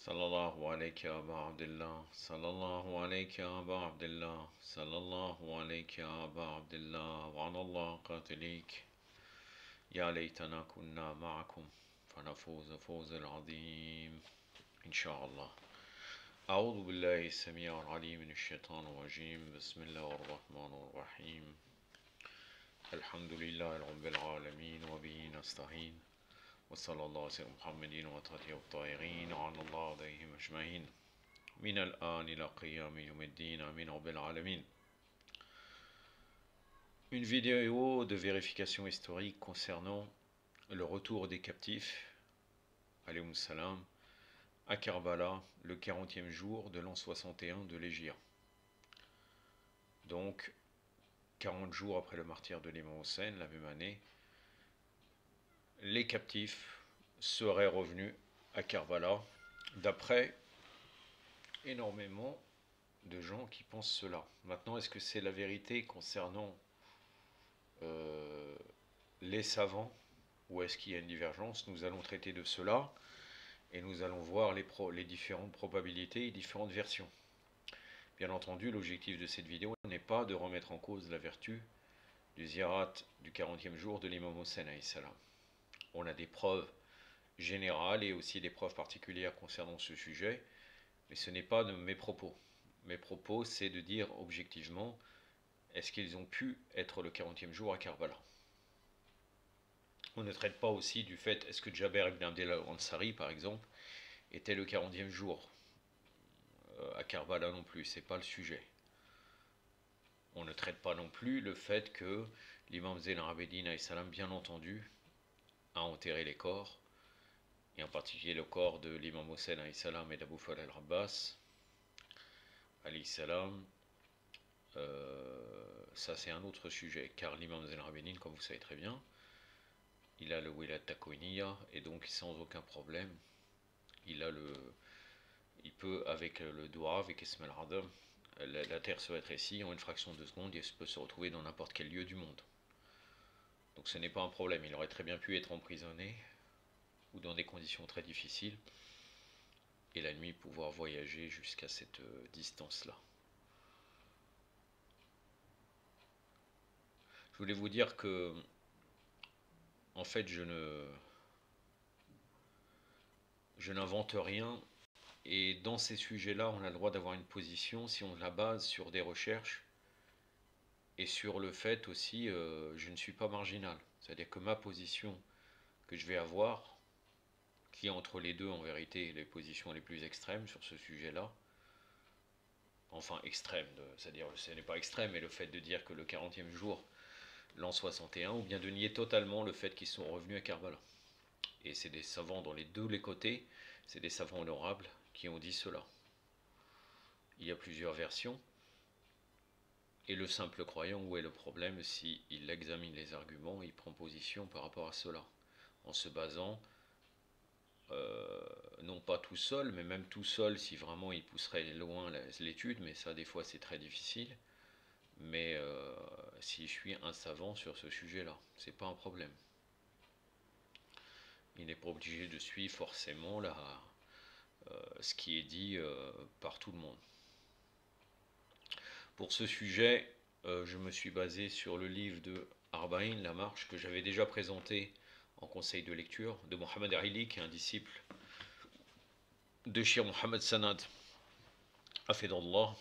صلى الله عليك يا أبا عبد الله صلى الله عليك يا أبا عبد الله صلى الله عليك يا أبا عبد الله وعلى الله قاتليك يا ليتنا كنا معكم فنفوز فوز العظيم إن شاء الله. أعوذ بالله السميع العليم من الشيطان الرجيم. بسم الله الرحمن الرحيم. الحمد لله رب العالمين وبه نستعين وصلى الله على محمد وآله الطاهرين وعلى الله عليهم أجمعين من الآن إلى قيام يوم الدين آمين رب العالمين. Une vidéo de vérification historique concernant le retour des captifs alayhi salam à Karbala le 40e jour de l'an 61 de l'Hégire. Donc 40 jours après le martyre de l'imam Hussein, la même année, les captifs seraient revenus à Karbala, d'après énormément de gens qui pensent cela. Maintenant, est-ce que c'est la vérité concernant les savants, ou est-ce qu'il y a une divergence? Nous allons traiter de cela, et nous allons voir les différentes probabilités et différentes versions. Bien entendu, l'objectif de cette vidéo n'est pas de remettre en cause la vertu du ziyarat du 40e jour de l'imam Hussein alayhi salam. On a des preuves générales et aussi des preuves particulières concernant ce sujet, mais ce n'est pas de mes propos. Mes propos, c'est de dire objectivement, est-ce qu'ils ont pu être le 40e jour à Karbala? On ne traite pas aussi du fait, est-ce que Jaber ibn Abdel Ansari, par exemple, était le 40e jour à Karbala non plus, c'est pas le sujet. On ne traite pas non plus le fait que l'imam Zayn al-Abidin alayhi salam, bien entendu, a enterré les corps, et en particulier le corps de l'imam Hussein alayhi salam et d'Abou Fadl al-Abbas alayhi salam. Ça c'est un autre sujet, car l'imam Zayn al-Abidin, comme vous savez très bien, il a le Wilad Takouniya, et donc sans aucun problème, il peut, avec le doua, avec Ismail Adam, la terre se rétrécit en une fraction de seconde et elle peut se retrouver dans n'importe quel lieu du monde. Donc ce n'est pas un problème, il aurait très bien pu être emprisonné, ou dans des conditions très difficiles, et la nuit pouvoir voyager jusqu'à cette distance-là. Je voulais vous dire que, en fait, je n'invente rien, et dans ces sujets-là, on a le droit d'avoir une position si on la base sur des recherches, et sur le fait aussi, je ne suis pas marginal. C'est-à-dire que ma position que je vais avoir, qui est entre les deux en vérité, les positions les plus extrêmes sur ce sujet-là, enfin extrême, c'est-à-dire ce n'est pas extrême, mais le fait de dire que le 40e jour, l'an 61, ou bien de nier totalement le fait qu'ils sont revenus à Karbala. Et c'est des savants dans les deux côtés, c'est des savants honorables qui ont dit cela. Il y a plusieurs versions, et le simple croyant, où est le problème s'il examine les arguments, il prend position par rapport à cela, en se basant, non pas tout seul, mais même tout seul si vraiment il pousserait loin l'étude, mais ça des fois c'est très difficile, mais si je suis un savant sur ce sujet-là, c'est pas un problème. Il n'est pas obligé de suivre forcément ce qui est dit par tout le monde. Pour ce sujet, je me suis basé sur le livre de Arba'in, la marche, que j'avais déjà présenté en conseil de lecture, de Mohamed Aili, qui est un disciple de Cheikh Mohamed Sanad, Hafidallah,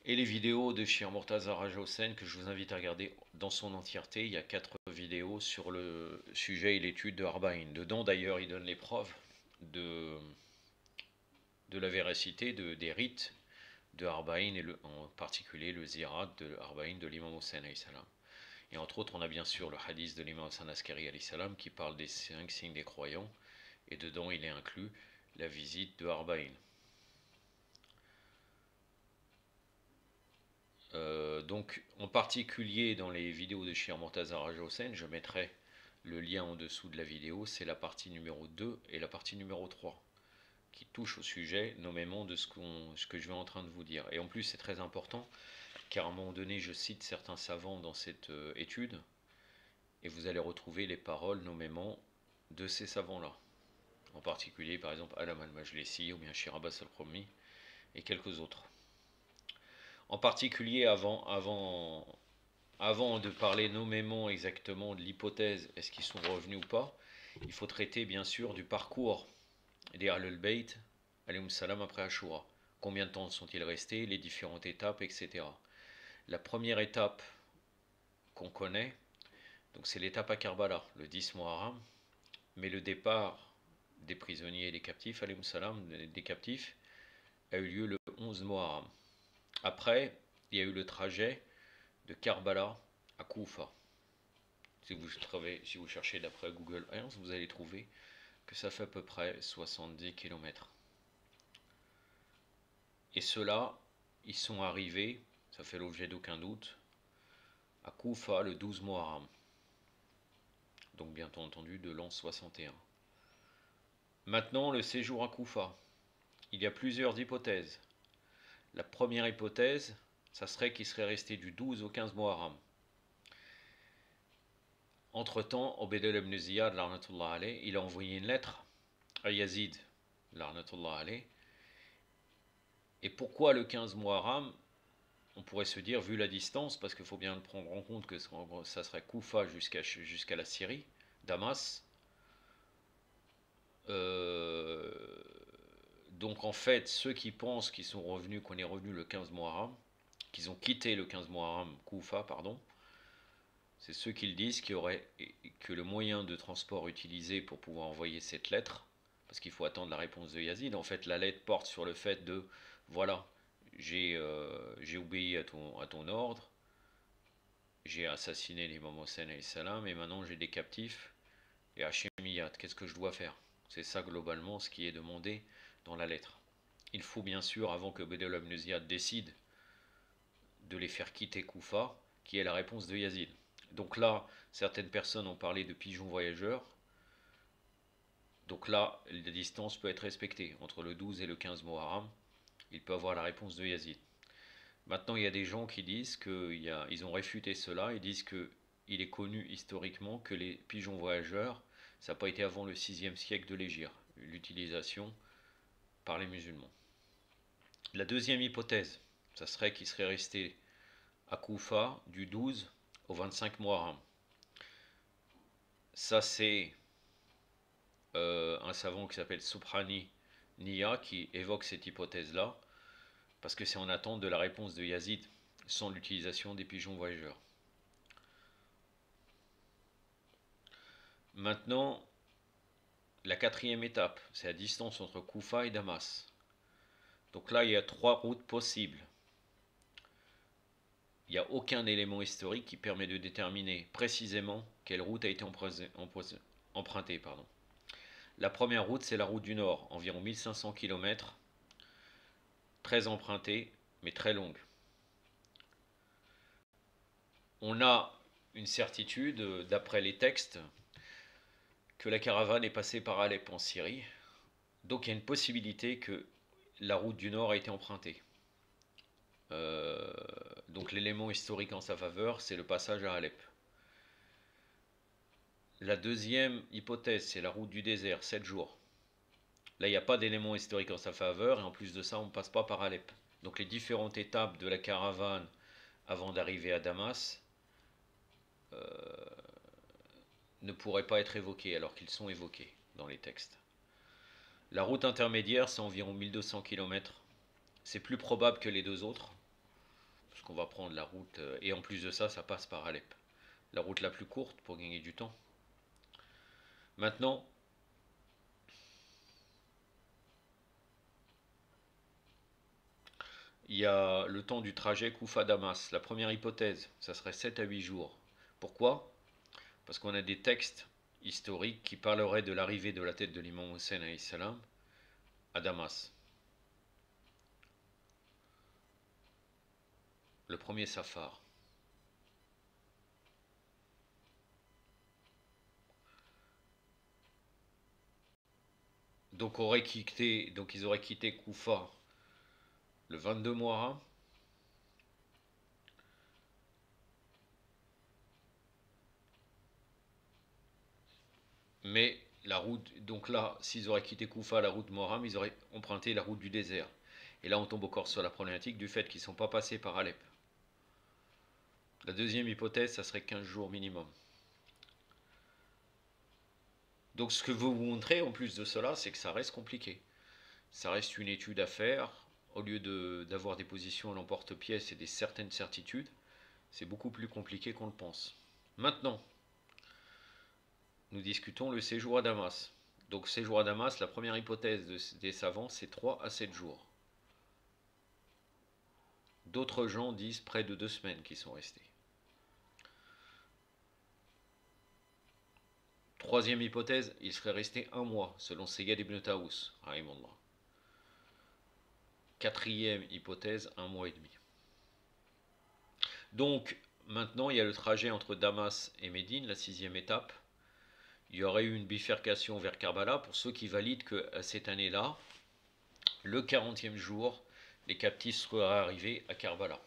et les vidéos de Cheikh Murtaza Raja Hossein, que je vous invite à regarder dans son entièreté. Il y a 4 vidéos sur le sujet et l'étude de Arba'in. Dedans, d'ailleurs, il donne les preuves de la véracité des rites de Arba'in, et en particulier le ziyarat de Arba'in de l'imam Hussein alayhi salam. Et entre autres, on a bien sûr le hadith de l'imam Hassan Askari alayhi salam qui parle des 5 signes des croyants, et dedans il est inclus la visite de Arba'in. Donc en particulier dans les vidéos de Cheikh Murtaza Raja Hossein, je mettrai le lien en dessous de la vidéo, c'est la partie numéro 2 et la partie numéro 3 qui touchent au sujet nommément de ce que je vais en train de vous dire. Et en plus c'est très important, car à un moment donné je cite certains savants dans cette étude, et vous allez retrouver les paroles nommément de ces savants-là. en particulier par exemple Alam al-Majlisi ou bien Shir Abbas al-Qummi et quelques autres. En particulier avant de parler nommément exactement de l'hypothèse est-ce qu'ils sont revenus ou pas, il faut traiter bien sûr du parcours des Ahlul Bayt alayhim salam après Ashura. Combien de temps sont-ils restés, les différentes étapes, etc. La première étape qu'on connaît, donc c'est l'étape à Karbala, le 10 Muharram, mais le départ des prisonniers et des captifs, alayhim salam, des captifs, a eu lieu le 11 Muharram. Après, il y a eu le trajet de Karbala à Koufa. Si vous cherchez d'après Google Earth, vous allez trouver que ça fait à peu près 70 km. Et ceux-là, ils sont arrivés, ça fait l'objet d'aucun doute, à Koufa le 12 Muharram. Donc bien entendu de l'an 61. Maintenant, le séjour à Koufa. Il y a plusieurs hypothèses. La première hypothèse, ça serait qu'il serait resté du 12 au 15 Muharram. Entre-temps, Ubaydullah ibn Ziyad, il a envoyé une lettre à Yazid, et pourquoi le 15 Muharram? On pourrait se dire, vu la distance, parce qu'il faut bien le prendre en compte que ça serait Koufa jusqu'à la Syrie, Damas. Donc en fait, ceux qui pensent qu'ils sont revenus, qu'on est revenu le 15 Muharram, qu'ils ont quitté le 15 Muharram, Koufa, pardon, c'est ceux qui le disent que le moyen de transport utilisé pour pouvoir envoyer cette lettre, parce qu'il faut attendre la réponse de Yazid, en fait la lettre porte sur le fait de, voilà, j'ai obéi à ton ordre, j'ai assassiné l'imam Hossein et salam, et maintenant j'ai des captifs, et Hachemiyat, qu'est-ce que je dois faire? C'est ça globalement ce qui est demandé dans la lettre. Il faut bien sûr, avant que Ubaydullah ibn Ziyad décide de les faire quitter Koufa, qui est la réponse de Yazid. Donc là, certaines personnes ont parlé de pigeons voyageurs. Donc là, la distance peut être respectée. Entre le 12 et le 15 Muharram, il peut avoir la réponse de Yazid. Maintenant, il y a des gens qui disent qu'ils ont réfuté cela. Ils disent qu'il est connu historiquement que les pigeons voyageurs, ça n'a pas été avant le 6e siècle de l'Hégire, l'utilisation par les musulmans. La deuxième hypothèse, ça serait qu'il serait resté à Koufa du 12 au 25 Muharram. Ça, c'est un savant qui s'appelle Subhani Nia qui évoque cette hypothèse-là, parce que c'est en attente de la réponse de Yazid sans l'utilisation des pigeons voyageurs. Maintenant, la quatrième étape, c'est la distance entre Koufa et Damas. Donc là, il y a 3 routes possibles. Il n'y a aucun élément historique qui permet de déterminer précisément quelle route a été empruntée. La première route, c'est la route du Nord, environ 1500 km, très empruntée, mais très longue. On a une certitude, d'après les textes, que la caravane est passée par Alep en Syrie. Donc il y a une possibilité que la route du Nord a été empruntée. Donc l'élément historique en sa faveur, c'est le passage à Alep. La deuxième hypothèse, c'est la route du désert, 7 jours. Là, il n'y a pas d'élément historique en sa faveur, et en plus de ça, on ne passe pas par Alep. Donc les différentes étapes de la caravane avant d'arriver à Damas ne pourraient pas être évoquées, alors qu'ils sont évoqués dans les textes. La route intermédiaire, c'est environ 1200 km. C'est plus probable que les deux autres, parce qu'on va prendre la route, et en plus de ça, ça passe par Alep. La route la plus courte pour gagner du temps. Maintenant, il y a le temps du trajet Koufa-Damas. La première hypothèse, ça serait 7 à 8 jours. Pourquoi? Parce qu'on a des textes historiques qui parleraient de l'arrivée de la tête de l'imam Hossein à Damas. Le premier Safar. Donc ils auraient quitté Koufa le 22 Muharram. Mais la route, donc là, s'ils auraient quitté Koufa, la route de Moram, ils auraient emprunté la route du désert. Et là, on tombe encore sur la problématique du fait qu'ils ne sont pas passés par Alep. La deuxième hypothèse, ça serait 15 jours minimum. Donc ce que vous vous montrez en plus de cela, c'est que ça reste compliqué. Ça reste une étude à faire. Au lieu d'avoir des positions à l'emporte-pièce et des certaines certitudes, c'est beaucoup plus compliqué qu'on le pense. Maintenant, nous discutons le séjour à Damas. Donc séjour à Damas, la première hypothèse des savants, c'est 3 à 7 jours. D'autres gens disent près de 2 semaines qu'ils sont restés. Troisième hypothèse, il serait resté 1 mois, selon Sayyid ibn Taous, rahimallah. Quatrième hypothèse, 1 mois et demi. Donc, maintenant, il y a le trajet entre Damas et Médine, la 6e étape. Il y aurait eu une bifurcation vers Karbala pour ceux qui valident qu'à cette année-là, le 40e jour, les captifs seraient arrivés à Karbala.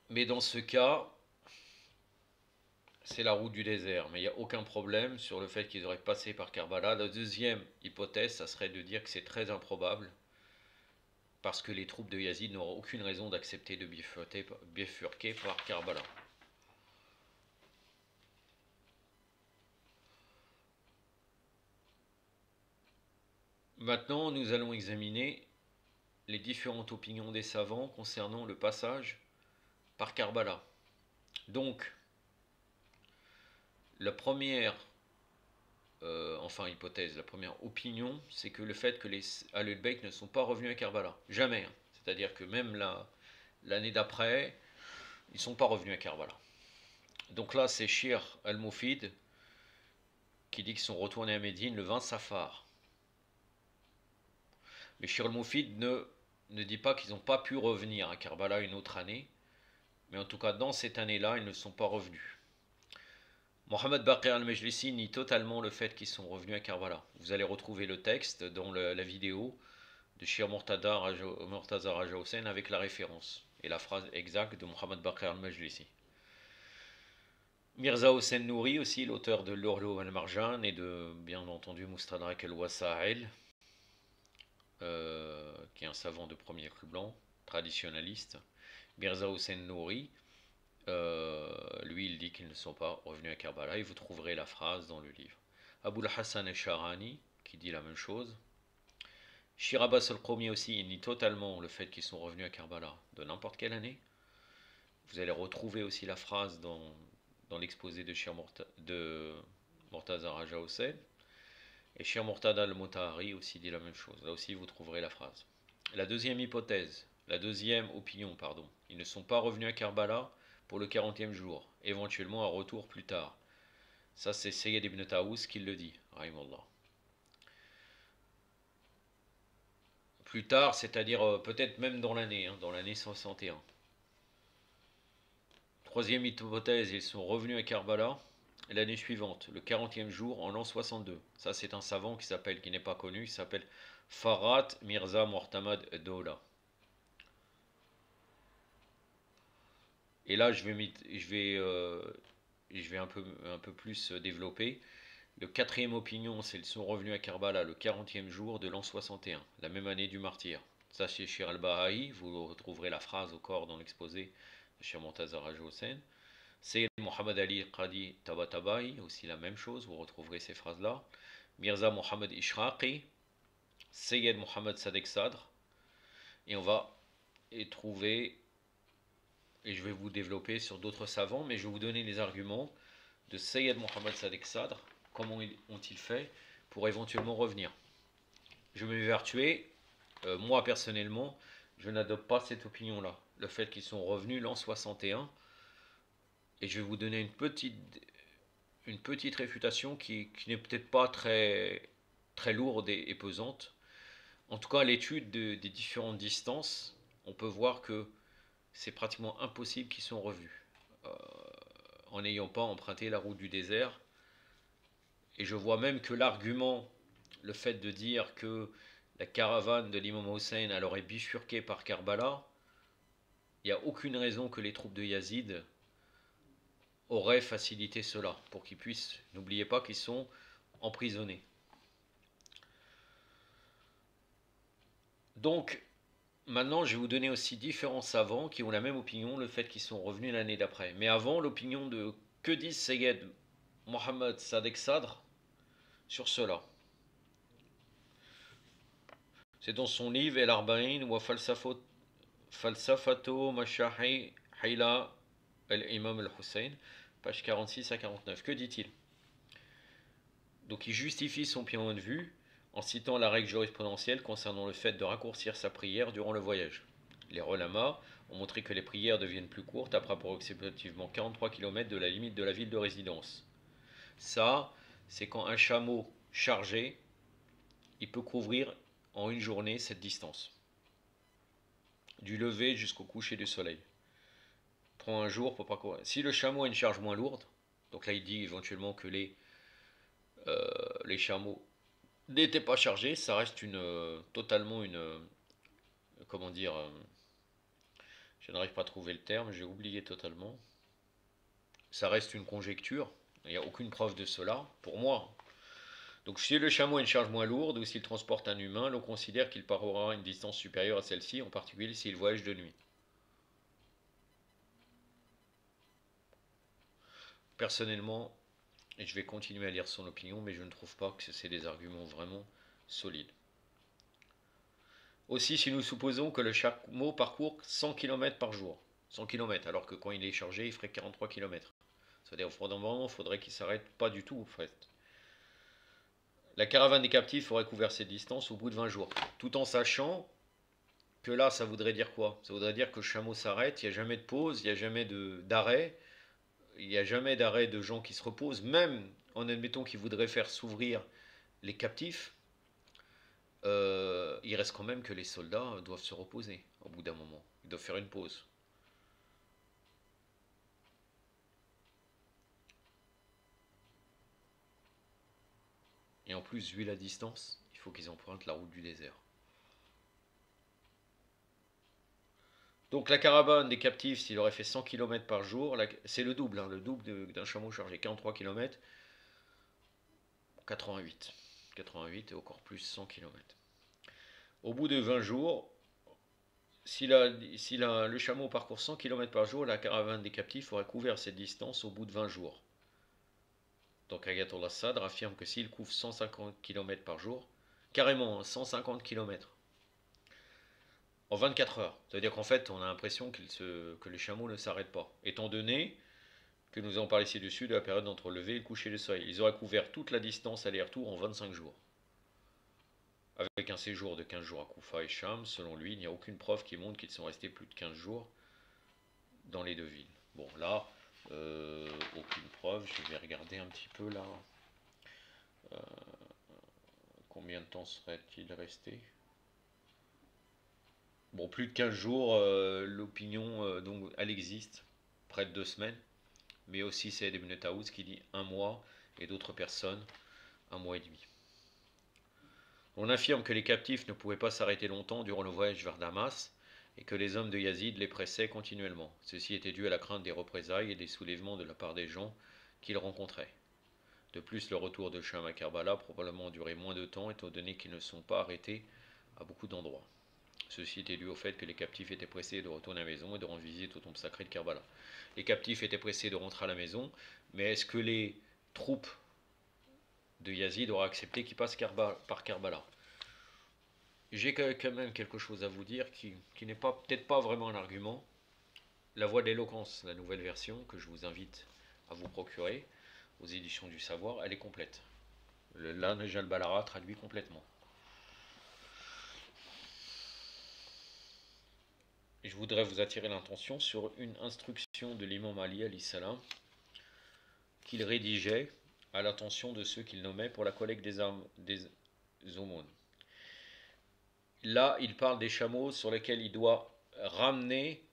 Mais dans ce cas, c'est la route du désert, mais il n'y a aucun problème sur le fait qu'ils auraient passé par Karbala. La deuxième hypothèse, ça serait de dire que c'est très improbable, parce que les troupes de Yazid n'auront aucune raison d'accepter de bifurquer par Karbala. Maintenant, nous allons examiner les différentes opinions des savants concernant le passage par Karbala. Donc, la première hypothèse, la première opinion, c'est que le fait que les Ahlul Bayt ne sont pas revenus à Karbala. Jamais. Hein. C'est-à-dire que même l'année d'après, ils ne sont pas revenus à Karbala. Donc là, c'est Shir al-Mufid qui dit qu'ils sont retournés à Médine le 20 Safar. Mais Shir al-Mufid ne dit pas qu'ils n'ont pas pu revenir à Karbala une autre année, mais en tout cas, dans cette année-là, ils ne sont pas revenus. Mohamed Baqir al-Majlisi nie totalement le fait qu'ils sont revenus à Karbala. Vous allez retrouver le texte dans la vidéo de Shir Murtaza Raja Hossein avec la référence et la phrase exacte de Mohamed Baqir al-Majlisi. Mirza Hossein Nouri aussi, l'auteur de l'Urlu al-Marjan et de, bien entendu, Mustadrak al-Wasa'il, qui est un savant de premier cru blanc, traditionnaliste. Mirza Hossein Nouri, lui, il dit qu'ils ne sont pas revenus à Karbala, et vous trouverez la phrase dans le livre. Abul Hassan al-Sharani, qui dit la même chose. Shir Abbas al-Qawmi aussi, il nie totalement le fait qu'ils sont revenus à Karbala de n'importe quelle année. Vous allez retrouver aussi la phrase dans l'exposé de Shir Murtaza Raja Hossein. Et Shir Murtada al-Mutahari aussi dit la même chose. Là aussi, vous trouverez la phrase. La deuxième hypothèse, la deuxième opinion, pardon. Ils ne sont pas revenus à Karbala pour le 40e jour, éventuellement un retour plus tard. Ça, c'est Sayyid ibn Taous qui le dit, rahimallah. Plus tard, c'est-à-dire peut-être même dans l'année 61. Troisième hypothèse, ils sont revenus à Karbala l'année suivante, le 40e jour, en l'an 62. Ça, c'est un savant qui n'est pas connu, qui s'appelle Farhat Mirza Muhtamad Dola. Et là, je vais un peu plus développer. Le quatrième opinion, c'est qu'ils sont revenus à Karbala le 40e jour de l'an 61, la même année du martyr. Ça, c'est Shir al-Baha'i, vous retrouverez la phrase au corps dans l'exposé de Shir Murtaza Raja Hossein. Sayyid Muhammad Ali Qadi Tabatabai, aussi la même chose, vous retrouverez ces phrases-là. Mirza Muhammad Ishraqi, Sayyid Muhammad Sadek Sadr, et on va y trouver, et je vais vous développer sur d'autres savants, mais je vais vous donner les arguments de Sayyid Muhammad Sadek Sadr, comment ont-ils fait pour éventuellement revenir. Je vais m'évertuer, moi personnellement, je n'adopte pas cette opinion-là, le fait qu'ils sont revenus l'an 61, et je vais vous donner une petite réfutation qui n'est peut-être pas très, très lourde et pesante. En tout cas, à l'étude des différentes distances, on peut voir que c'est pratiquement impossible qu'ils soient revenus, en n'ayant pas emprunté la route du désert. Et je vois même que l'argument, le fait de dire que la caravane de l'imam Hossein elle aurait bifurqué par Karbala, il n'y a aucune raison que les troupes de Yazid aurait facilité cela, pour qu'ils puissent, n'oubliez pas qu'ils sont emprisonnés. Donc, maintenant, je vais vous donner aussi différents savants qui ont la même opinion, le fait qu'ils sont revenus l'année d'après. Mais avant, l'opinion de que dit Seyed Mohammed Sadek Sadr sur cela. C'est dans son livre El Arba'in ou Falsafato Mashahi Hayla El-Imam Al-Hussein, page 46 à 49. Que dit-il? Donc il justifie son point de vue en citant la règle jurisprudentielle concernant le fait de raccourcir sa prière durant le voyage. Les relamas ont montré que les prières deviennent plus courtes après approximativement 43 km de la limite de la ville de résidence. Ça, c'est quand un chameau chargé, il peut couvrir en une journée cette distance. Du lever jusqu'au coucher du soleil. Prend un jour pour pas courir. Si le chameau a une charge moins lourde, donc là il dit éventuellement que les chameaux n'étaient pas chargés, ça reste totalement une, comment dire, je n'arrive pas à trouver le terme, j'ai oublié totalement. Ça reste une conjecture, il n'y a aucune preuve de cela, pour moi. Donc si le chameau a une charge moins lourde ou s'il transporte un humain, l'on considère qu'il parcourra une distance supérieure à celle-ci, en particulier s'il voyage de nuit. Personnellement, et je vais continuer à lire son opinion, mais je ne trouve pas que c'est des arguments vraiment solides. Aussi, si nous supposons que le chameau parcourt 100 km par jour, 100 km, alors que quand il est chargé, il ferait 43 km. C'est-à-dire, au moment, il faudrait qu'il ne s'arrête pas du tout, en fait. La caravane des captifs aurait couvert cette distance au bout de 20 jours, tout en sachant que là, ça voudrait dire quoi? Ça voudrait dire que le chameau s'arrête, il n'y a jamais de pause, il n'y a jamais d'arrêt, il n'y a jamais d'arrêt de gens qui se reposent, même en admettant qu'ils voudraient faire s'ouvrir les captifs, il reste quand même que les soldats doivent se reposer au bout d'un moment. Ils doivent faire une pause. Et en plus, vu la distance, il faut qu'ils empruntent la route du désert. Donc la caravane des captifs, s'il aurait fait 100 km par jour, c'est le double, hein, le double d'un chameau chargé, 43 km, 88. 88 et encore plus 100 km. Au bout de 20 jours, si le chameau parcourt 100 km par jour, la caravane des captifs aurait couvert cette distance au bout de 20 jours. Donc Ayatollah Sadr affirme que s'il couvre 150 km par jour, carrément 150 km, en 24 heures, c'est-à-dire qu'en fait on a l'impression que les chameaux ne s'arrêtent pas, étant donné que nous avons parlé ci-dessus de la période entre le lever et le coucher du soleil. Ils auraient couvert toute la distance aller-retour en 25 jours. Avec un séjour de 15 jours à Koufa et Cham, selon lui, il n'y a aucune preuve qui montre qu'ils sont restés plus de 15 jours dans les deux villes. Bon, là, aucune preuve. Je vais regarder un petit peu là. Combien de temps serait-il resté? Bon, plus de 15 jours, l'opinion, donc, elle existe, près de 2 semaines. Mais aussi, c'est Ibn Taouz qui dit un mois, et d'autres personnes, un mois et demi. On affirme que les captifs ne pouvaient pas s'arrêter longtemps durant le voyage vers Damas, et que les hommes de Yazid les pressaient continuellement. Ceci était dû à la crainte des représailles et des soulèvements de la part des gens qu'ils rencontraient. De plus, le retour de Cham à Karbala a probablement duré moins de temps, étant donné qu'ils ne sont pas arrêtés à beaucoup d'endroits. Ceci était dû au fait que les captifs étaient pressés de retourner à la maison et de rendre visite au tombe sacré de Karbala. Les captifs étaient pressés de rentrer à la maison, mais est-ce que les troupes de Yazid auraient accepté qu'ils passent par Karbala? J'ai quand même quelque chose à vous dire qui n'est peut-être pas vraiment un argument. La Voix de l'éloquence, la nouvelle version que je vous invite à vous procurer aux éditions du Savoir, elle est complète. Là, Nejal Balara traduit complètement. Et je voudrais vous attirer l'attention sur une instruction de l'imam Ali alayhi salam qu'il rédigeait à l'attention de ceux qu'il nommait pour la collecte des aumônes. Là, il parle des chameaux sur lesquels il doit ramener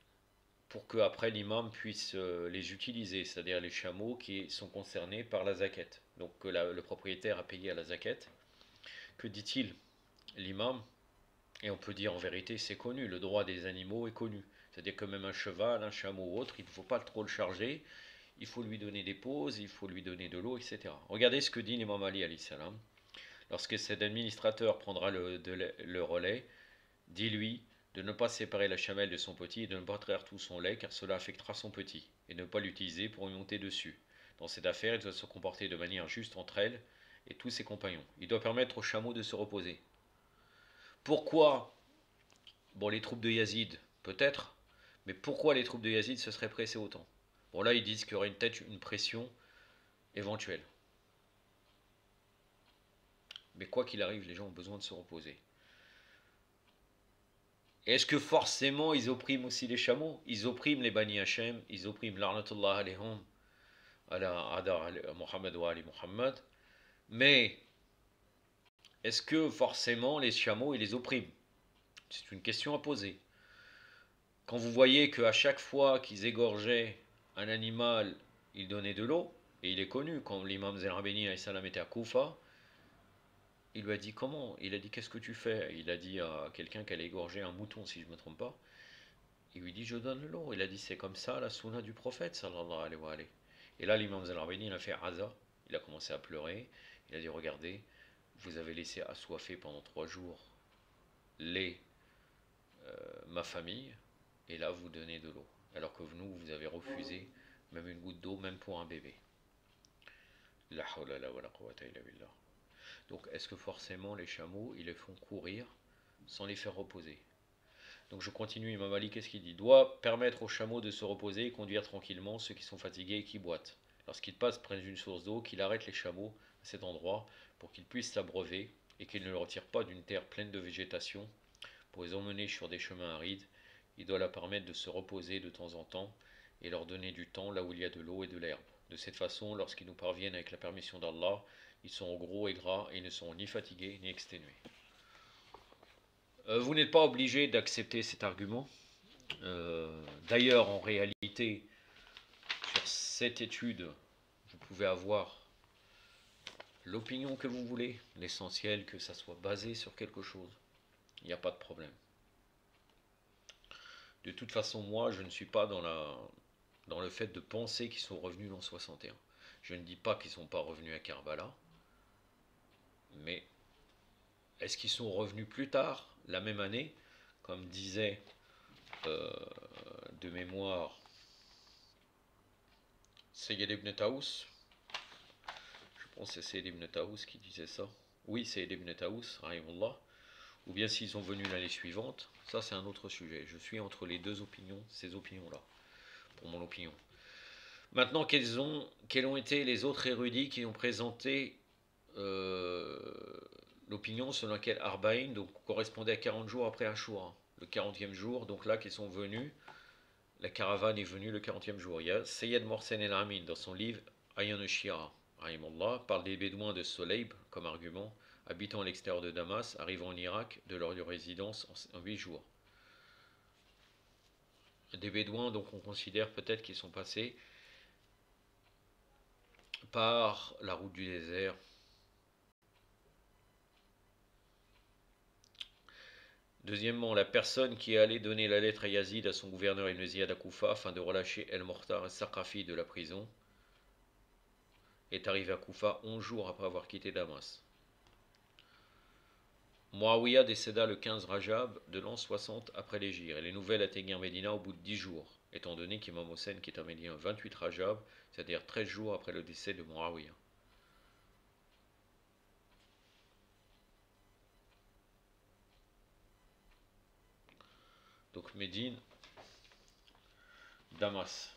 pour que après l'imam puisse les utiliser, c'est-à-dire les chameaux qui sont concernés par la zaquette. Donc que le propriétaire a payé à la zaquette. Que dit-il, l'imam? Et on peut dire en vérité, c'est connu, le droit des animaux est connu. C'est-à-dire que même un cheval, un chameau ou autre, il ne faut pas trop le charger. il faut lui donner des pauses, il faut lui donner de l'eau, etc. Regardez ce que dit l'imam Ali alayhi salam. Lorsque cet administrateur prendra le relais, dis-lui de ne pas séparer la chamelle de son petit et de ne pas traire tout son lait car cela affectera son petit, et de ne pas l'utiliser pour y monter dessus. Dans cette affaire, il doit se comporter de manière juste entre elle et tous ses compagnons. Il doit permettre au chameau de se reposer. Pourquoi? Bon, les troupes de Yazid, peut-être, mais pourquoi les troupes de Yazid se seraient pressées autant? Bon, là, ils disent qu'il y aurait peut-être une pression éventuelle. Mais quoi qu'il arrive, les gens ont besoin de se reposer. Est-ce que forcément ils oppriment aussi les chameaux? Ils oppriment les Bani Hachem, ils oppriment l'Arnatullah alayhum, ala Muhammad wa Ali Muhammad. Mais est-ce que forcément les chameaux ils les oppriment? C'est une question à poser. Quand vous voyez qu'à chaque fois qu'ils égorgeaient un animal, ils donnaient de l'eau, et il est connu, quand l'imam Zerabeni était à Koufa, il lui a dit comment? Il a dit qu'est-ce que tu fais? Il a dit à quelqu'un qu'elle égorgeait un mouton, si je ne me trompe pas. Il lui dit je donne l'eau. Il a dit c'est comme ça la sunna du prophète sallallahu alayhi wa alayhi. Et là l'imam Zalarbeni il a fait Aza. Il a commencé à pleurer. Il a dit regardez, vous avez laissé assoiffé pendant 3 jours les ma famille et là vous donnez de l'eau. Alors que vous avez refusé même une goutte d'eau, même pour un bébé. La hawla la wala quwwata illa billah. Donc est-ce que forcément les chameaux ils les font courir sans les faire reposer? Donc je continue, Imam Ali, qu'est-ce qu'il dit? Doit permettre aux chameaux de se reposer et conduire tranquillement ceux qui sont fatigués et qui boitent. Lorsqu'ils passent près d'une source d'eau, qu'il arrête les chameaux à cet endroit pour qu'ils puissent s'abreuver et qu'ils ne le retirent pas d'une terre pleine de végétation pour les emmener sur des chemins arides. Il doit leur permettre de se reposer de temps en temps et leur donner du temps là où il y a de l'eau et de l'herbe. De cette façon, lorsqu'ils nous parviennent avec la permission d'Allah, ils seront gros et gras et ils ne seront ni fatigués ni exténués. Vous n'êtes pas obligé d'accepter cet argument. D'ailleurs, en réalité, sur cette étude, vous pouvez avoir l'opinion que vous voulez. L'essentiel que ça soit basé sur quelque chose. Il n'y a pas de problème. De toute façon, moi, je ne suis pas dans le fait de penser qu'ils sont revenus l'an 61. Je ne dis pas qu'ils ne sont pas revenus à Karbala, mais est-ce qu'ils sont revenus plus tard, la même année, comme disait de mémoire Sayyid ibn Taous? Je pense que c'est Sayyid ibn Taous qui disait ça. Oui, Sayyid ibn Taous, rahimullah. Ou bien s'ils sont venus l'année suivante, ça c'est un autre sujet. Je suis entre les deux opinions, ces opinions-là, pour mon opinion. Maintenant, quels ont été les autres érudits qui ont présenté l'opinion selon laquelle Arba'in donc, correspondait à 40 jours après Ashura, le 40e jour, donc là qu'ils sont venus, la caravane est venue le 40e jour. Il y a Sayyid Morsen El Amin dans son livre Ayan al-Shia, parle des Bédouins de Soleib comme argument, habitant à l'extérieur de Damas, arrivant en Irak de leur résidence en 8 jours. Des Bédouins, donc on considère peut-être qu'ils sont passés par la route du désert. Deuxièmement, la personne qui est allée donner la lettre à Yazid, à son gouverneur Ibn Ziyad à Koufa, afin de relâcher El-Mortar al-Saqafi de la prison, est arrivé à Koufa 11 jours après avoir quitté Damas. Muawiyah décéda le 15 Rajab de l'an 60 après l'Hégire, et les nouvelles atteignirent Médina au bout de 10 jours, étant donné qu'Imam Hossein qui est un Médien 28 Rajab, c'est-à-dire 13 jours après le décès de Muawiyah. Donc Médine, Damas.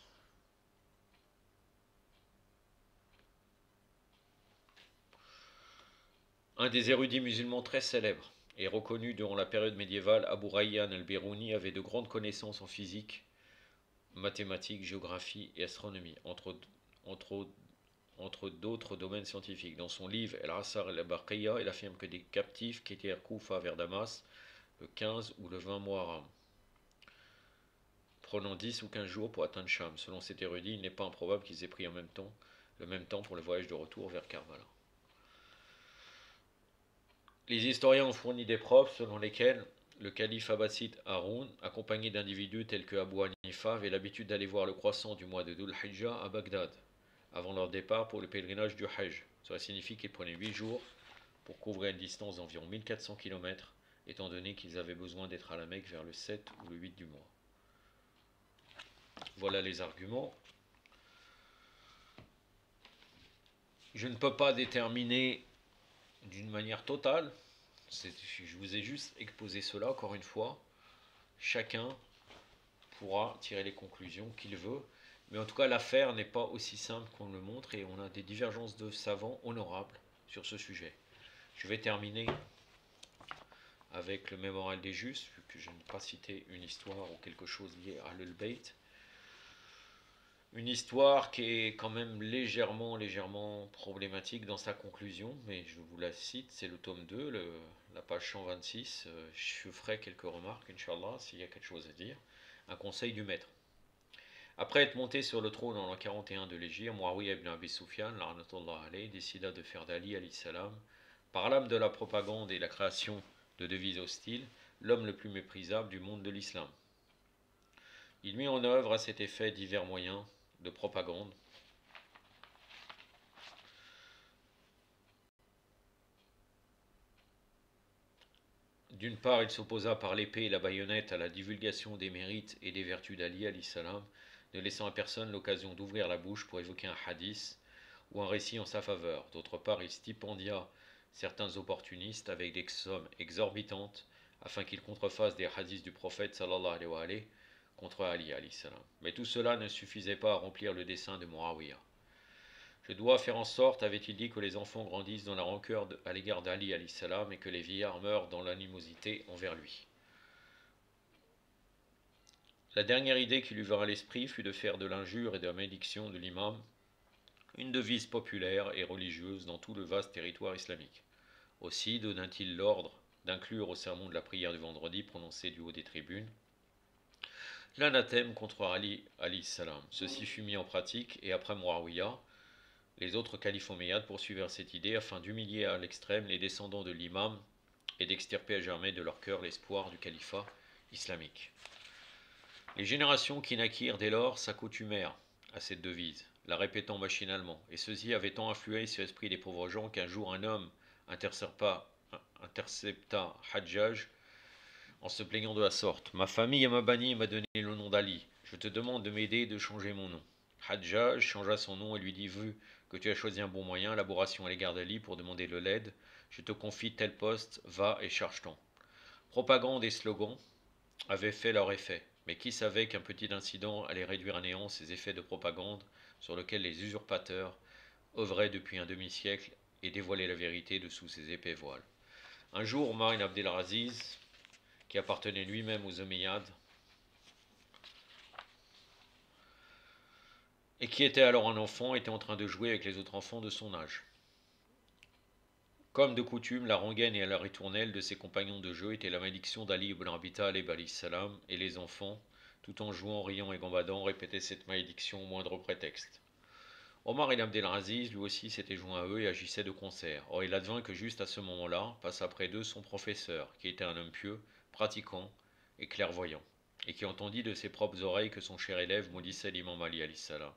Un des érudits musulmans très célèbres et reconnu durant la période médiévale, Abu Rayyan al-Biruni avait de grandes connaissances en physique, mathématiques, géographie et astronomie, entre d'autres domaines scientifiques. Dans son livre El-Asar el-Barqiya, il affirme que des captifs quittèrent Koufa vers Damas le 15 ou le 20 Muharram, prenant 10 ou 15 jours pour atteindre Cham. Selon cet érudit, il n'est pas improbable qu'ils aient pris le même temps pour le voyage de retour vers Karbala. Les historiens ont fourni des preuves selon lesquelles le calife abbasside Haroun, accompagné d'individus tels que Abu Hanifa, avait l'habitude d'aller voir le croissant du mois de Dhul Hijjah à Bagdad, avant leur départ pour le pèlerinage du Hajj. Cela signifie qu'ils prenaient 8 jours pour couvrir une distance d'environ 1400 km, étant donné qu'ils avaient besoin d'être à la Mecque vers le 7 ou le 8 du mois. Voilà les arguments. Je ne peux pas déterminer d'une manière totale, je vous ai juste exposé cela encore une fois. Chacun pourra tirer les conclusions qu'il veut, mais en tout cas l'affaire n'est pas aussi simple qu'on le montre et on a des divergences de savants honorables sur ce sujet. Je vais terminer avec le mémorial des justes, vu que je n'ai pas cité une histoire ou quelque chose lié à Ahl-Bayt. Une histoire qui est quand même légèrement problématique dans sa conclusion, mais je vous la cite, c'est le tome 2, la page 126. Je ferai quelques remarques, Inch'Allah, s'il y a quelque chose à dire. Un conseil du maître. Après être monté sur le trône en l'an 41 de l'Hégire, Muawiyah ibn Abi Sufyan décida de faire d'Ali alayhi salam, par l'âme de la propagande et la création de devises hostiles, l'homme le plus méprisable du monde de l'islam. Il mit en œuvre à cet effet divers moyens de propagande. D'une part, il s'opposa par l'épée et la baïonnette à la divulgation des mérites et des vertus d'Ali alayhi salam, ne laissant à personne l'occasion d'ouvrir la bouche pour évoquer un hadith ou un récit en sa faveur. D'autre part, il stipendia certains opportunistes avec des sommes exorbitantes afin qu'ils contrefassent des hadiths du prophète sallallahu alayhi wa alayhi contre Ali alayhi salam. Mais tout cela ne suffisait pas à remplir le dessein de Muawiyah. Je dois faire en sorte, avait-il dit, que les enfants grandissent dans la rancœur à l'égard d'Ali alayhi salam et que les vieillards meurent dans l'animosité envers lui. La dernière idée qui lui vint à l'esprit fut de faire de l'injure et de la malédiction de l'imam une devise populaire et religieuse dans tout le vaste territoire islamique. Aussi donna-t-il l'ordre d'inclure au sermon de la prière du vendredi prononcé du haut des tribunes l'anathème contre Ali alayhi salam. Ceci fut mis en pratique et après Muawiyah, les autres califes omeyyades poursuivirent cette idée afin d'humilier à l'extrême les descendants de l'imam et d'extirper à jamais de leur cœur l'espoir du califat islamique. Les générations qui naquirent dès lors s'accoutumèrent à cette devise, la répétant machinalement, et ceci avait tant influé sur l'esprit des pauvres gens qu'un jour un homme intercepta Hajjaj en se plaignant de la sorte. Ma famille m'a banni et m'a donné le nom d'Ali. Je te demande de m'aider et de changer mon nom. Hajjaj changea son nom et lui dit, vu que tu as choisi un bon moyen, l'élaboration à l'égard d'Ali pour demander de l'aide, je te confie tel poste, va et charge-t'en. Propagande et slogans avaient fait leur effet, mais qui savait qu'un petit incident allait réduire à néant ces effets de propagande sur lesquels les usurpateurs œuvraient depuis un demi-siècle et dévoilaient la vérité dessous ces épais voiles. Un jour, Omar ibn Abdelaziz, qui appartenait lui-même aux Omeyyades, et qui était alors un enfant, était en train de jouer avec les autres enfants de son âge. Comme de coutume, la rengaine et la ritournelle de ses compagnons de jeu était la malédiction d'Ali ibn Abi Talib alayhi salam, et les enfants, tout en jouant, riant et gambadant, répétaient cette malédiction au moindre prétexte. Omar ibn Abdelaziz, lui aussi, s'était joint à eux et agissait de concert. Or, il advint que juste à ce moment-là, passa près d'eux son professeur, qui était un homme pieux, pratiquant et clairvoyant, et qui entendit de ses propres oreilles que son cher élève maudissait l'imam Ali alayhi salam.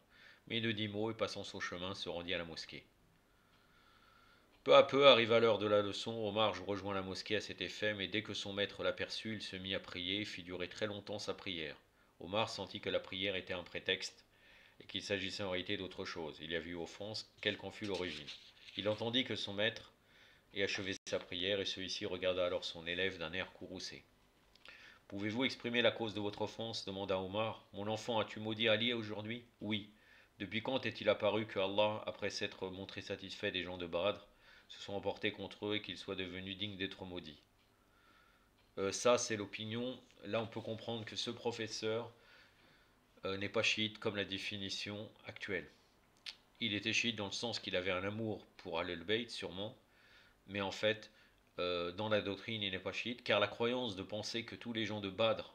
Mais il ne dit mot et passant son chemin, se rendit à la mosquée. Peu à peu arriva l'heure de la leçon. Omar rejoint la mosquée à cet effet, mais dès que son maître l'aperçut, il se mit à prier et fit durer très longtemps sa prière. Omar sentit que la prière était un prétexte et qu'il s'agissait en réalité d'autre chose. Il y avait eu offense, quelle qu'en fût l'origine. Il entendit que son maître ait achevé sa prière et celui-ci regarda alors son élève d'un air courroucé. Pouvez-vous exprimer la cause de votre offense demanda Omar. Mon enfant, as-tu maudit Ali aujourd'hui? Oui. Depuis quand est-il apparu que Allah, après s'être montré satisfait des gens de Badr, se sont emportés contre eux et qu'ils soient devenus dignes d'être maudits? Ça, c'est l'opinion. Là, on peut comprendre que ce professeur n'est pas chiite comme la définition actuelle. Il était chiite dans le sens qu'il avait un amour pour Ahl-Bayt, sûrement, mais en fait, dans la doctrine, il n'est pas chiite, car la croyance de penser que tous les gens de Badr,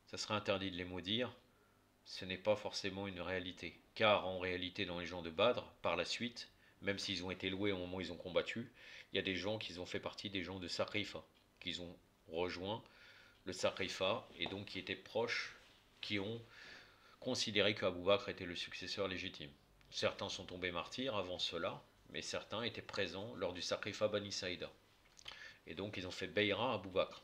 ça serait interdit de les maudire, ce n'est pas forcément une réalité. Car en réalité, dans les gens de Badr, par la suite, même s'ils ont été loués au moment où ils ont combattu, il y a des gens qui ont fait partie des gens de Saqifa, qu'ils ont rejoints le Saqifa, et donc qui étaient proches, qui ont considéré qu'Abou Bakr était le successeur légitime. Certains sont tombés martyrs avant cela, mais certains étaient présents lors du Saqifa Bani Saïda. Et donc ils ont fait Bayra à Abou Bakr.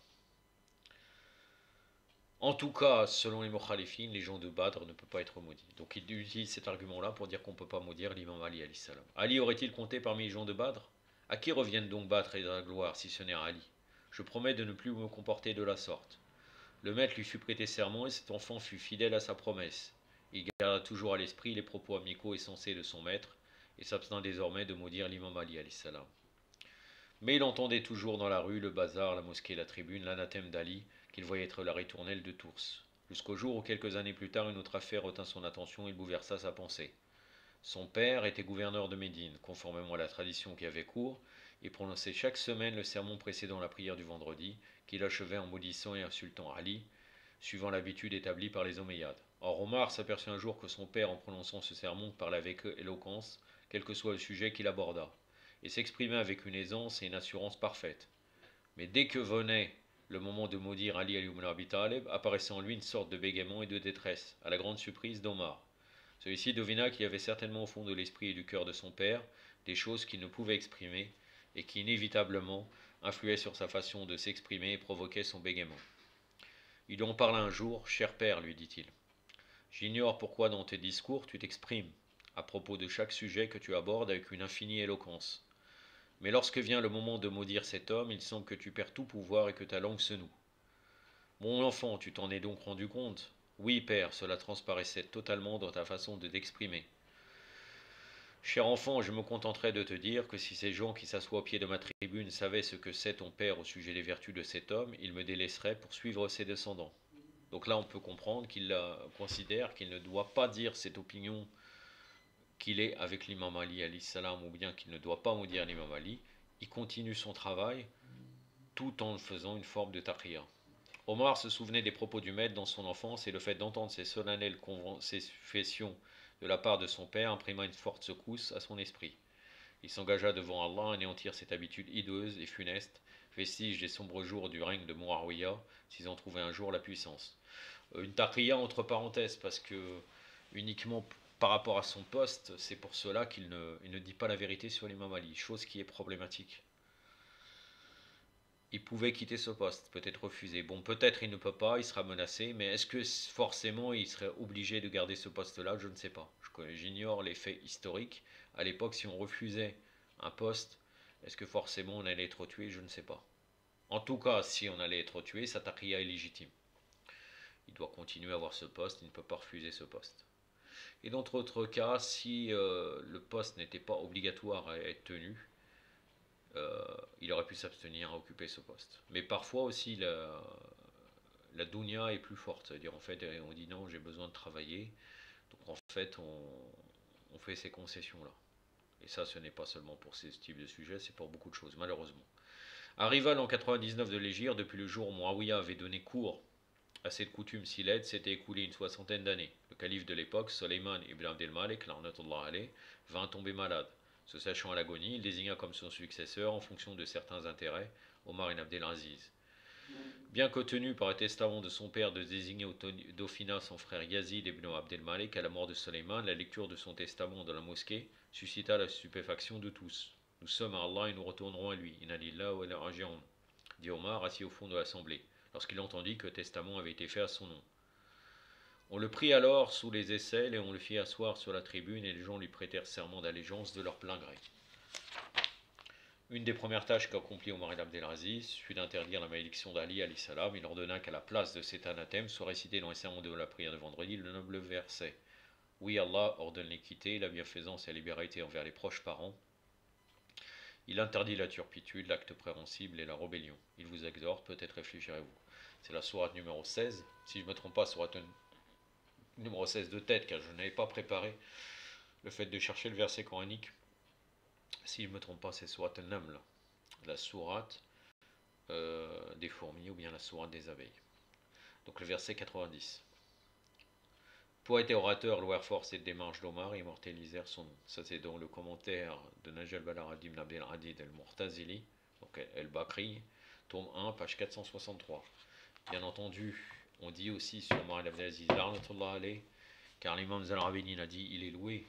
En tout cas, selon les Mukhalifines, les gens de Badr ne peuvent pas être maudits. Donc ils utilisent cet argument-là pour dire qu'on ne peut pas maudire l'imam Ali alayhi salam. Ali aurait-il compté parmi les gens de Badr? À qui reviennent donc Badr et la gloire si ce n'est à Ali? Je promets de ne plus me comporter de la sorte. Le maître lui fut prêté serment et cet enfant fut fidèle à sa promesse. Il garda toujours à l'esprit les propos amicaux et sensés de son maître et s'abstint désormais de maudire l'imam Ali alayhi salam. Mais il entendait toujours dans la rue, le bazar, la mosquée, la tribune, l'anathème d'Ali, qu'il voyait être la ritournelle de Tours. Jusqu'au jour où, quelques années plus tard, une autre affaire retint son attention et bouleversa sa pensée. Son père était gouverneur de Médine, conformément à la tradition qui avait cours, et prononçait chaque semaine le sermon précédant la prière du vendredi, qu'il achevait en maudissant et insultant Ali, suivant l'habitude établie par les Omeyyades. Or, Omar s'aperçut un jour que son père, en prononçant ce sermon, parlait avec éloquence, quel que soit le sujet qu'il aborda, et s'exprimait avec une aisance et une assurance parfaite. Mais dès que venait le moment de maudire Ali ibn Abi Talib, apparaissait en lui une sorte de bégaiement et de détresse, à la grande surprise d'Omar. Celui-ci devina qu'il y avait certainement au fond de l'esprit et du cœur de son père des choses qu'il ne pouvait exprimer et qui inévitablement influaient sur sa façon de s'exprimer et provoquaient son bégaiement. Il lui en parla un jour. Cher père, lui dit-il, j'ignore pourquoi dans tes discours tu t'exprimes à propos de chaque sujet que tu abordes avec une infinie éloquence. Mais lorsque vient le moment de maudire cet homme, il semble que tu perds tout pouvoir et que ta langue se noue. Mon enfant, tu t'en es donc rendu compte? Oui, père, cela transparaissait totalement dans ta façon de t'exprimer. Cher enfant, je me contenterai de te dire que si ces gens qui s'assoient au pied de ma tribune savaient ce que sait ton père au sujet des vertus de cet homme, ils me délaisseraient pour suivre ses descendants. Donc là, on peut comprendre qu'il considère qu'il ne doit pas dire cette opinion qu'il est avec l'imam Ali alayhi salam, ou bien qu'il ne doit pas maudire l'imam Ali. Il continue son travail tout en faisant une forme de taqiyya. Omar se souvenait des propos du maître dans son enfance et le fait d'entendre ces solennelles confessions de la part de son père imprima une forte secousse à son esprit. Il s'engagea devant Allah à anéantir cette habitude hideuse et funeste, vestige des sombres jours du règne de Muawiyah, s'ils en trouvaient un jour la puissance. Une taqiyya entre parenthèses, parce que uniquement par rapport à son poste, c'est pour cela qu'il ne dit pas la vérité sur l'imam Ali, chose qui est problématique. Il pouvait quitter ce poste, peut-être refusé. Bon, peut-être il ne peut pas, il sera menacé, mais est-ce que forcément il serait obligé de garder ce poste-là? Je ne sais pas. J'ignore les faits historiques. À l'époque, si on refusait un poste, est-ce que forcément on allait être tué? Je ne sais pas. En tout cas, si on allait être tué, sa taqiyya est légitime. Il doit continuer à avoir ce poste, il ne peut pas refuser ce poste. Et dans d'autres cas, si le poste n'était pas obligatoire à être tenu, il aurait pu s'abstenir à occuper ce poste. Mais parfois aussi, la dunya est plus forte. C'est-à-dire, en fait, on dit non, j'ai besoin de travailler. Donc, en fait, on fait ces concessions-là. Et ça, ce n'est pas seulement pour ce type de sujet, c'est pour beaucoup de choses, malheureusement. Arriva l'an 99 de l'Hégire, depuis le jour où Muawiyah avait donné cours à cette coutume si laide, s'était écoulé une soixantaine d'années. Le calife de l'époque, Soleiman ibn Abdelmalek, vint tomber malade. Se sachant à l'agonie, il désigna comme son successeur, en fonction de certains intérêts, Omar ibn Abdelaziz. Bien qu'obtenu par le testament de son père de désigner au dauphinat son frère Yazid ibn Abdelmalek à la mort de Soleiman, la lecture de son testament dans la mosquée suscita la stupéfaction de tous. Nous sommes à Allah et nous retournerons à lui. Inna lillahi wa inna ilaihi raji'un, dit Omar, assis au fond de l'assemblée, lorsqu'il entendit que le testament avait été fait à son nom. On le prit alors sous les aisselles et on le fit asseoir sur la tribune et les gens lui prêtèrent serment d'allégeance de leur plein gré. Une des premières tâches qu'accomplit Omar ibn Abdelaziz fut d'interdire la malédiction d'Ali alayhi salam. Il ordonna qu'à la place de cet anathème soit récité dans les sermons de la prière de vendredi le noble verset: Oui, Allah ordonne l'équité, la bienfaisance et la libéralité envers les proches parents. Il interdit la turpitude, l'acte préhensible et la rébellion. Il vous exhorte, peut-être réfléchirez-vous. C'est la sourate numéro 16. Si je ne me trompe pas, sourate numéro 16 de tête, car je n'avais pas préparé le fait de chercher le verset coranique. Si je ne me trompe pas, c'est sourate al-Naml, la sourate des fourmis, ou bien la sourate des abeilles. Donc le verset 90. Poète et orateur louèrent force et démarche d'Omar et immortalisèrent son nom. Ça, c'est dans le commentaire de Najal Balaradim ibn Abdelhadid el-Murtazili, donc El-Bakri, tome 1, page 463. Bien entendu, on dit aussi sur Omar ibn Abdelaziz, car l'imam Zal'abini a dit, il est loué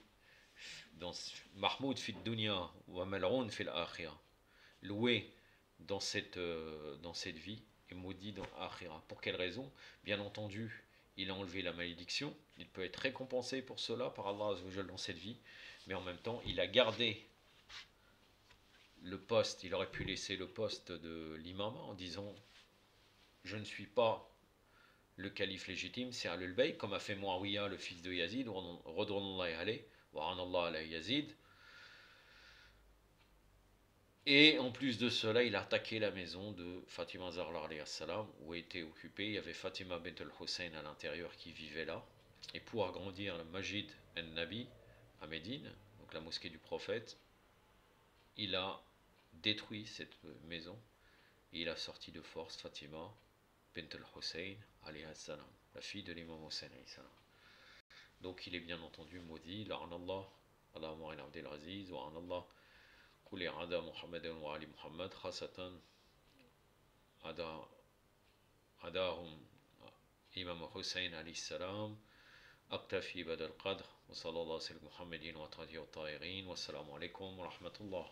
dans Mahmoud fit dunya wa mal'oun fil akhirah. Loué dans cette vie et maudit dans l'akhirah. Pour quelle raison? Bien entendu, il a enlevé la malédiction, il peut être récompensé pour cela par Allah Azzawajal dans cette vie, mais en même temps, il a gardé le poste, il aurait pu laisser le poste de l'imam en disant je ne suis pas le calife légitime, c'est Ahlul Bayt, comme a fait Muawiyah, le fils de Yazid, Radouanullahi alayhi, wa anallah ala Yazid. Et en plus de cela, il a attaqué la maison de Fatima Zahra alayhi salam, où était occupée. Il y avait Fatima bint al-Hussein à l'intérieur qui vivait là. Et pour agrandir le Majid al-Nabi à Médine, donc la mosquée du prophète, il a détruit cette maison et il a sorti de force Fatima bint al-Hussein alayhi salam, la fille de l'imam Hussein alayhi salam. Donc il est bien entendu maudit, la'anallah, ala Mu'in Abdel Aziz, wa anallah, كل عدا محمد وعلي محمد خاصة عداهم إمام حسين عليه السلام. أكتفي بهذا القدر وصلى الله على محمد وآله الطاهرين والسلام عليكم ورحمة الله.